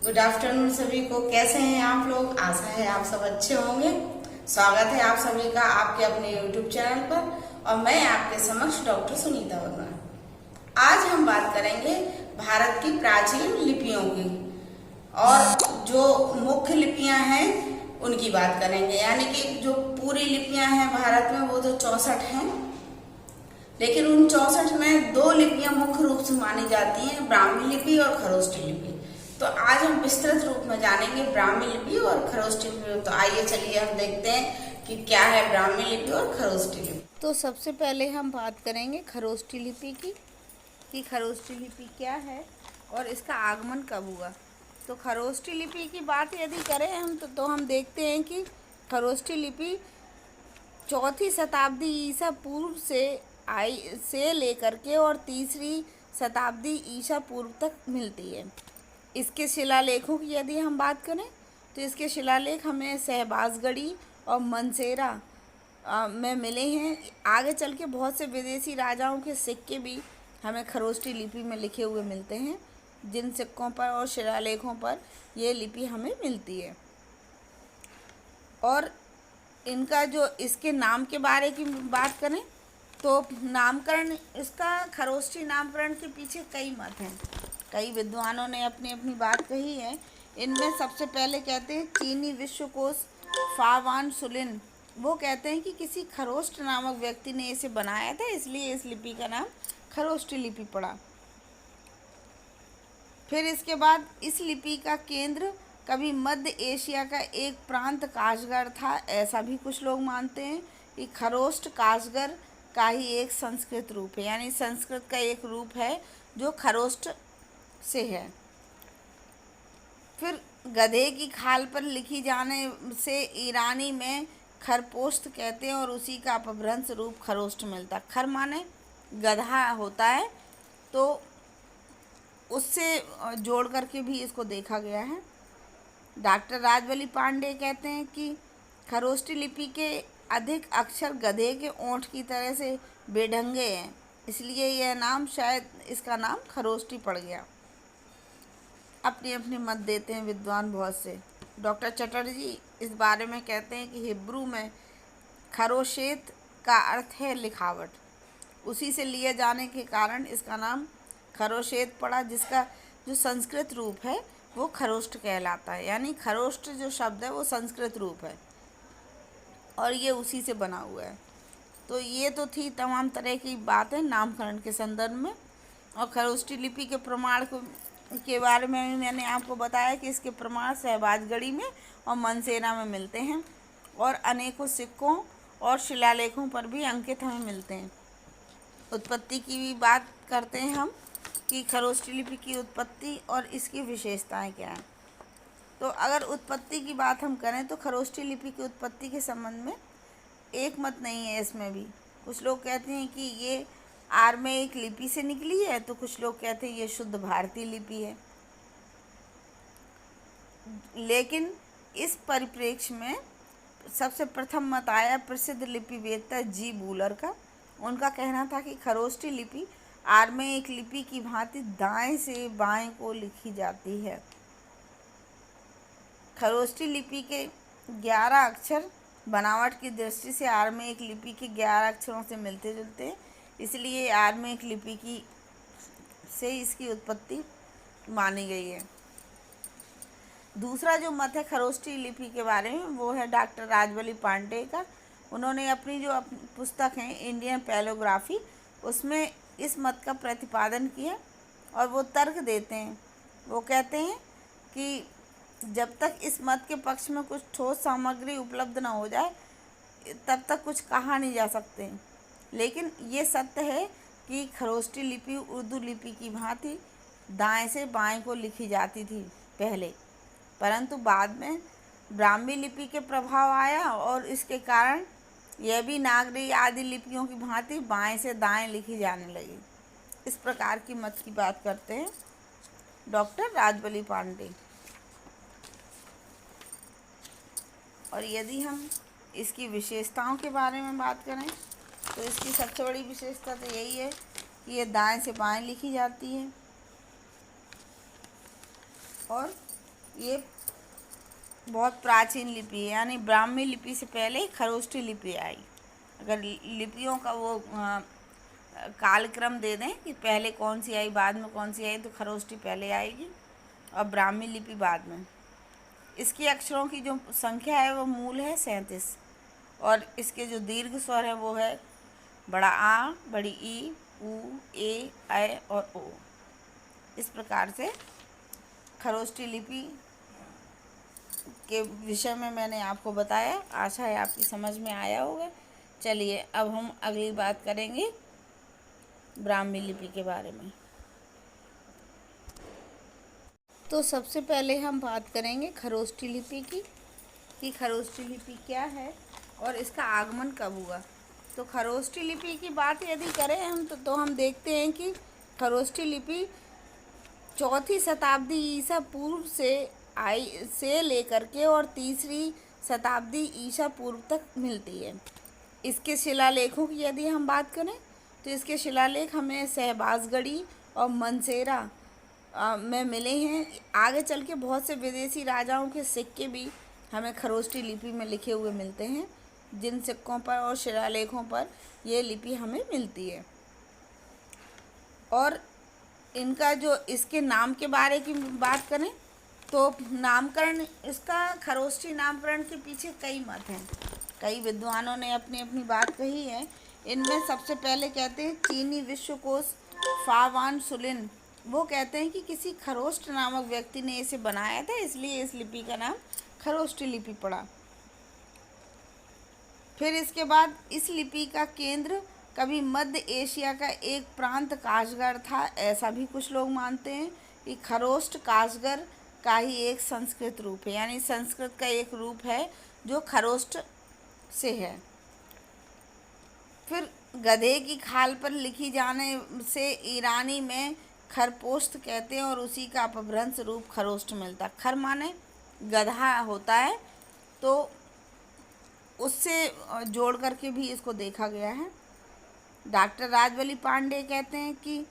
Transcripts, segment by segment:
Good afternoon सभी को। कैसे हैं आप लोग? आशा है आप सब अच्छे होंगे। स्वागत है आप सभी का आपके अपने YouTube चैनल पर और मैं आपके समक्ष डॉक्टर सुनीता वर्मा। आज हम बात करेंगे भारत की प्राचीन लिपियों की और जो मुख्य लिपियां हैं उनकी बात करेंगे। यानी कि जो पूरी लिपियां हैं भारत में वो तो 64 हैं, लेकिन उन 64 में दो लिपियां मुख्य रूप से मानी जाती हैं, ब्राह्मी लिपि और खरोष्टी लिपि। तो आज हम विस्तृत रूप में जानेंगे ब्राह्मी लिपि और खरोष्टी लिपि। तो आइए चलिए हम देखते हैं कि क्या है ब्राह्मी लिपि और खरोष्टी लिपि। तो सबसे पहले हम बात करेंगे खरोष्टी लिपि की कि खरोष्टी लिपि क्या है और इसका आगमन कब हुआ। तो खरोष्टी लिपि की बात यदि करें हम तो हम देखते हैं कि खरोष्टी लिपि 4वीं शताब्दी ईसा पूर्व से लेकर के और 3री शताब्दी ईसा पूर्व तक मिलती है। इसके शिलालेखों की यदि हम बात करें तो इसके शिलालेख हमें शहबाजगढ़ी और मनसेरा में मिले हैं। आगे चल के बहुत से विदेशी राजाओं के सिक्के भी हमें खरोष्टी लिपि में लिखे हुए मिलते हैं, जिन सिक्कों पर और शिलालेखों पर ये लिपि हमें मिलती है। और इनका जो इसके नाम के बारे की बात करें तो नामकरण, इसका खरोष्टी नामकरण के पीछे कई मत हैं। कई विद्वानों ने अपनी अपनी बात कही है। इनमें सबसे पहले कहते हैं चीनी विश्वकोश फावान सुलिन, वो कहते हैं कि किसी खरोष्ट नामक व्यक्ति ने इसे बनाया था, इसलिए इस लिपि का नाम खरोष्टी लिपि पड़ा। फिर इसके बाद इस लिपि का केंद्र कभी मध्य एशिया का एक प्रांत काशगर था, ऐसा भी कुछ लोग मानते हैं कि खरोष्ट काशगर का ही एक संस्कृत रूप है, यानी संस्कृत का एक रूप है जो खरोष्ट से है। फिर गधे की खाल पर लिखी जाने से ईरानी में खरपोस्त कहते हैं और उसी का अपभ्रंश रूप खरोष्ट मिलता। खर माने गधा होता है, तो उससे जोड़ करके भी इसको देखा गया है। डॉक्टर राजबली पांडे कहते हैं कि खरोष्टी लिपि के अधिक अक्षर गधे के ओंठ की तरह से बेढंगे हैं, इसलिए यह नाम, शायद इसका नाम खरोष्टी पड़ गया। अपनी अपनी मत देते हैं विद्वान बहुत से। डॉक्टर चटर्जी इस बारे में कहते हैं कि हिब्रू में खरोशेत का अर्थ है लिखावट, उसी से लिए जाने के कारण इसका नाम खरोशेत पड़ा, जिसका जो संस्कृत रूप है वो खरोष्ट कहलाता है। यानी खरोष्ट जो शब्द है वो संस्कृत रूप है और ये उसी से बना हुआ है। तो ये तो थी तमाम तरह की बातें नामकरण के संदर्भ में। और खरोष्टी लिपि के प्रमाण के बारे में मैंने आपको बताया कि इसके प्रमाण शहबाजगढ़ी में और मनसेरा में मिलते हैं और अनेकों सिक्कों और शिलालेखों पर भी अंकित हमें मिलते हैं। उत्पत्ति की भी बात करते हैं हम कि खरोष्टी लिपि की उत्पत्ति और इसकी विशेषताएं क्या हैं। तो अगर उत्पत्ति की बात हम करें तो खरोष्टी लिपि की उत्पत्ति के संबंध में एक मत नहीं है। इसमें भी कुछ लोग कहते हैं कि ये आर्मेयिक लिपि से निकली है, तो कुछ लोग कहते हैं ये शुद्ध भारतीय लिपि है। लेकिन इस परिप्रेक्ष्य में सबसे प्रथम मत आया प्रसिद्ध लिपिवेत्ता जी बूलर का। उनका कहना था कि खरोष्टी लिपि आर्मेयिक लिपि की भांति दाएं से बाएं को लिखी जाती है। खरोष्टी लिपि के 11 अक्षर बनावट की दृष्टि से आर्मेयिक लिपि के 11 अक्षरों से मिलते जुलते हैं, इसलिए आर्मेयिक लिपि की से इसकी उत्पत्ति मानी गई है। दूसरा जो मत है खरोष्टी लिपि के बारे में वो है डॉक्टर राजबली पांडे का। उन्होंने अपनी जो पुस्तक है इंडियन पैलोग्राफी, उसमें इस मत का प्रतिपादन किया और वो तर्क देते हैं। वो कहते हैं कि जब तक इस मत के पक्ष में कुछ ठोस सामग्री उपलब्ध न हो जाए तब तक कुछ कहा नहीं जा सकते। लेकिन ये सत्य है कि खरोष्टी लिपि उर्दू लिपि की भांति दाएं से बाएं को लिखी जाती थी पहले, परंतु बाद में ब्राह्मी लिपि के प्रभाव आया और इसके कारण यह भी नागरी आदि लिपियों की भांति बाएं से दाएं लिखी जाने लगी। इस प्रकार की मत की बात करते हैं डॉक्टर राजबली पांडे। और यदि हम इसकी विशेषताओं के बारे में बात करें तो इसकी सबसे बड़ी विशेषता तो यही है कि ये दाएं से बाएं लिखी जाती है और ये बहुत प्राचीन लिपि है, यानी ब्राह्मी लिपि से पहले खरोष्ठी लिपि आई। अगर लिपियों का वो कालक्रम दे दें कि पहले कौन सी आई बाद में कौन सी आई, तो खरोष्ठी पहले आएगी और ब्राह्मी लिपि बाद में। इसके अक्षरों की जो संख्या है वो मूल है 37, और इसके जो दीर्घ स्वर है वो है बड़ा आ, बड़ी ई, उ, ए, ऐ और ओ। इस प्रकार से खरोष्ठी लिपि के विषय में मैंने आपको बताया। आशा है आपकी समझ में आया होगा। चलिए अब हम अगली बात करेंगे ब्राह्मी लिपि के बारे में। तो सबसे पहले हम बात करेंगे खरोष्ठी लिपि की, कि खरोष्ठी लिपि क्या है और इसका आगमन कब हुआ। तो खरोष्ठी लिपि की बात यदि करें हम तो हम देखते हैं कि खरोष्ठी लिपि 4वीं शताब्दी ईसा पूर्व से लेकर के और 3री शताब्दी ईसा पूर्व तक मिलती है। इसके शिलालेखों की यदि हम बात करें तो इसके शिलालेख हमें शहबाजगढ़ी और मनसेरा में मिले हैं। आगे चल के बहुत से विदेशी राजाओं के सिक्के भी हमें खरोष्ठी लिपि में लिखे हुए मिलते हैं, जिन सिक्कों पर और शिलालेखों पर ये लिपि हमें मिलती है। और इनका जो इसके नाम के बारे की बात करें तो नामकरण, इसका खरोष्ठी नामकरण के पीछे कई मत हैं। कई विद्वानों ने अपनी अपनी बात कही है। इनमें सबसे पहले कहते हैं चीनी विश्वकोश फावान सुलिन, वो कहते हैं कि किसी खरोष्ट नामक व्यक्ति ने इसे बनाया था, इसलिए इस लिपि का नाम खरोष्ठी लिपि पड़ा। फिर इसके बाद इस लिपि का केंद्र कभी मध्य एशिया का एक प्रांत काशगर था, ऐसा भी कुछ लोग मानते हैं कि खरोष्ट काशगर का ही एक संस्कृत रूप है, यानी संस्कृत का एक रूप है जो खरोष्ट से है। फिर गधे की खाल पर लिखी जाने से ईरानी में खरपोस्त कहते हैं और उसी का अपभ्रंश रूप खरोष्ट मिलता। खर माने गधा होता है, तो उससे जोड़ करके भी इसको देखा गया है। डॉक्टर राजवली पांडे कहते हैं कि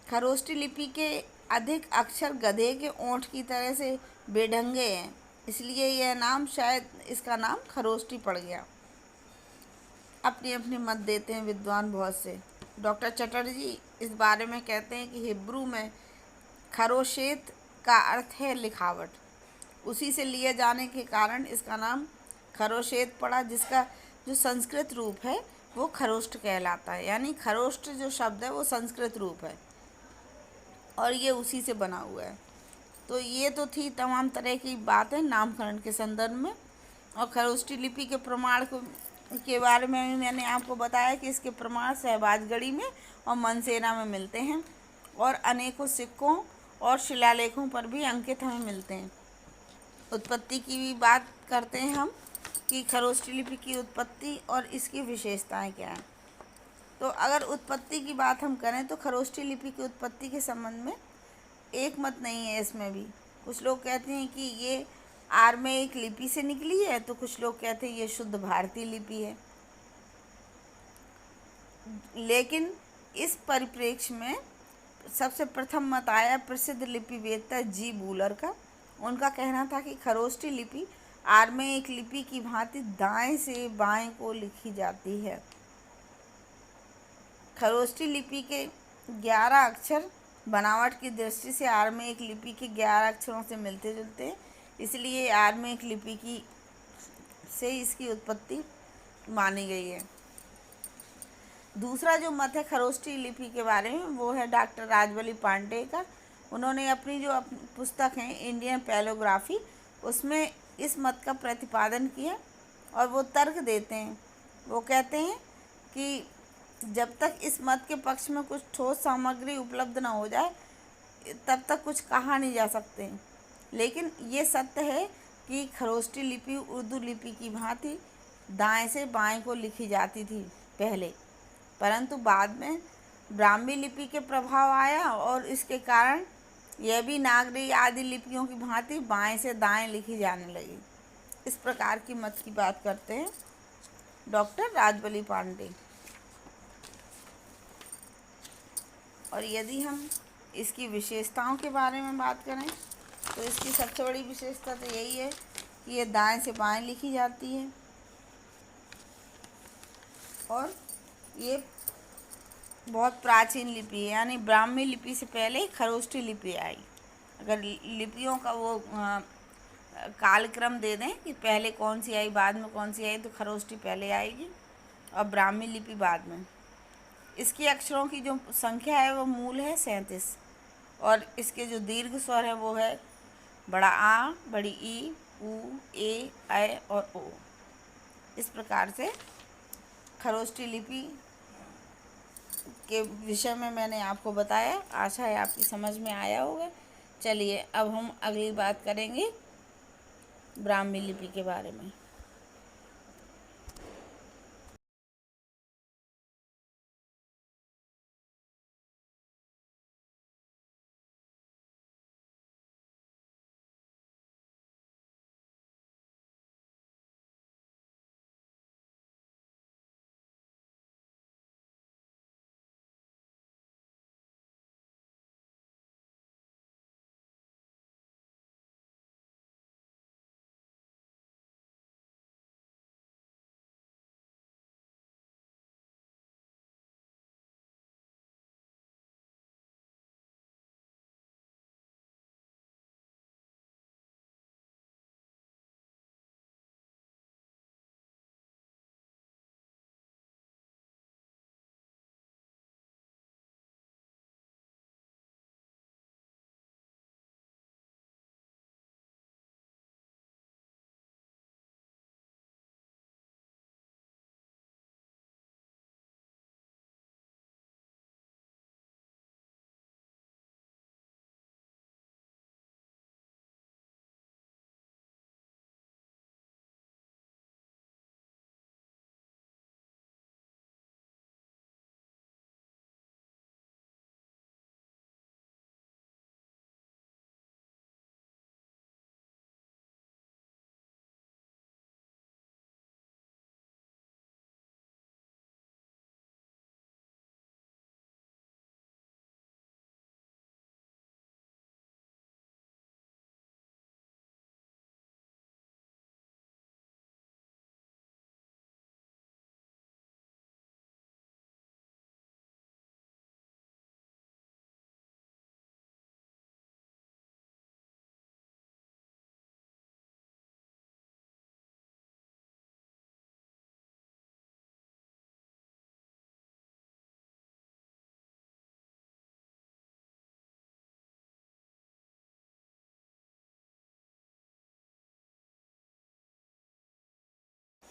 खरोष्ठी लिपि के अधिक अक्षर गधे के ओंठ की तरह से बेढंगे हैं, इसलिए यह नाम, शायद इसका नाम खरोष्ठी पड़ गया। अपनी अपनी मत देते हैं विद्वान बहुत से। डॉक्टर चटर्जी इस बारे में कहते हैं कि हिब्रू में खरोशेत का अर्थ है लिखावट, उसी से लिए जाने के कारण इसका नाम खरोशेत पड़ा, जिसका जो संस्कृत रूप है वो खरोष्ट कहलाता है। यानी खरोष्ट जो शब्द है वो संस्कृत रूप है और ये उसी से बना हुआ है। तो ये तो थी तमाम तरह की बातें नामकरण के संदर्भ में। और खरोष्ठी लिपि के प्रमाण के बारे में मैंने आपको बताया कि इसके प्रमाण शहबाजगढ़ी में और मनसेरा में मिलते हैं, और अनेकों सिक्कों और शिलालेखों पर भी अंकित हमें मिलते हैं। उत्पत्ति की भी बात करते हैं हम कि खरोष्ठी लिपि की उत्पत्ति और इसकी विशेषताएं क्या हैं। तो अगर उत्पत्ति की बात हम करें तो खरोष्ठी लिपि की उत्पत्ति के संबंध में एक मत नहीं है। इसमें भी कुछ लोग कहते हैं कि ये आर्मेयिक लिपि से निकली है, तो कुछ लोग कहते हैं ये शुद्ध भारतीय लिपि है। लेकिन इस परिप्रेक्ष्य में सबसे प्रथम मत आया प्रसिद्ध लिपिवेत्ता जी बूलर का। उनका कहना था कि खरोष्ठी लिपि आर्मेयिक लिपि की भांति दाएं से बाएं को लिखी जाती है। खरोष्ठी लिपि के 11 अक्षर बनावट की दृष्टि से आर्मेयिक लिपि के 11 अक्षरों से मिलते जुलते हैं, इसलिए आर्मेयिक लिपि की से इसकी उत्पत्ति मानी गई है। दूसरा जो मत है खरोष्ठी लिपि के बारे में वो है डॉक्टर राजवली पांडे का। उन्होंने अपनी जो पुस्तक है इंडियन पैलोग्राफी, उसमें इस मत का प्रतिपादन किया और वो तर्क देते हैं। वो कहते हैं कि जब तक इस मत के पक्ष में कुछ ठोस सामग्री उपलब्ध न हो जाए तब तक कुछ कहा नहीं जा सकते। लेकिन ये सत्य है कि खरोष्ठी लिपि उर्दू लिपि की भांति दाएं से बाएं को लिखी जाती थी पहले, परंतु बाद में ब्राह्मी लिपि के प्रभाव आया और इसके कारण यह भी नागरी आदि लिपियों की भांति बाएं से दाएं लिखी जाने लगी। इस प्रकार की मत की बात करते हैं डॉक्टर राजवली पांडे। और यदि हम इसकी विशेषताओं के बारे में बात करें तो इसकी सबसे बड़ी विशेषता तो यही है कि ये दाएं से बाएं लिखी जाती है और ये बहुत प्राचीन लिपि है, यानी ब्राह्मी लिपि से पहले खरोष्ठी लिपि आई। अगर लिपियों का वो कालक्रम दे दें कि पहले कौन सी आई बाद में कौन सी आई, तो खरोष्ठी पहले आएगी और ब्राह्मी लिपि बाद में। इसके अक्षरों की जो संख्या है वो मूल है 37 और इसके जो दीर्घ स्वर है वो है बड़ा आ, बड़ी ई, उ, ए, ऐ और ओ। इस प्रकार से खरोष्ठी लिपि के विषय में मैंने आपको बताया। आशा है आपकी समझ में आया होगा। चलिए अब हम अगली बात करेंगे ब्राह्मी लिपि के बारे में।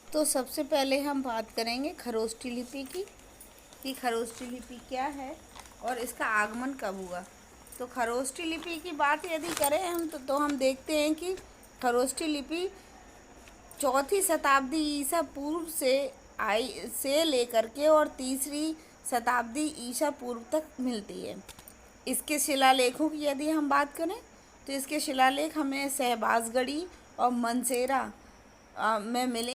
तो सबसे पहले हम बात करेंगे खरोष्ठी लिपि की कि खरोष्ठी लिपि क्या है और इसका आगमन कब हुआ। तो खरोष्ठी लिपि की बात यदि करें हम तो हम देखते हैं कि खरोष्ठी लिपि 4वीं शताब्दी ईसा पूर्व से लेकर के और 3री शताब्दी ईसा पूर्व तक मिलती है। इसके शिलालेखों की यदि हम बात करें तो इसके शिलालेख हमें शहबाजगढ़ी और मनसेरा में मिले।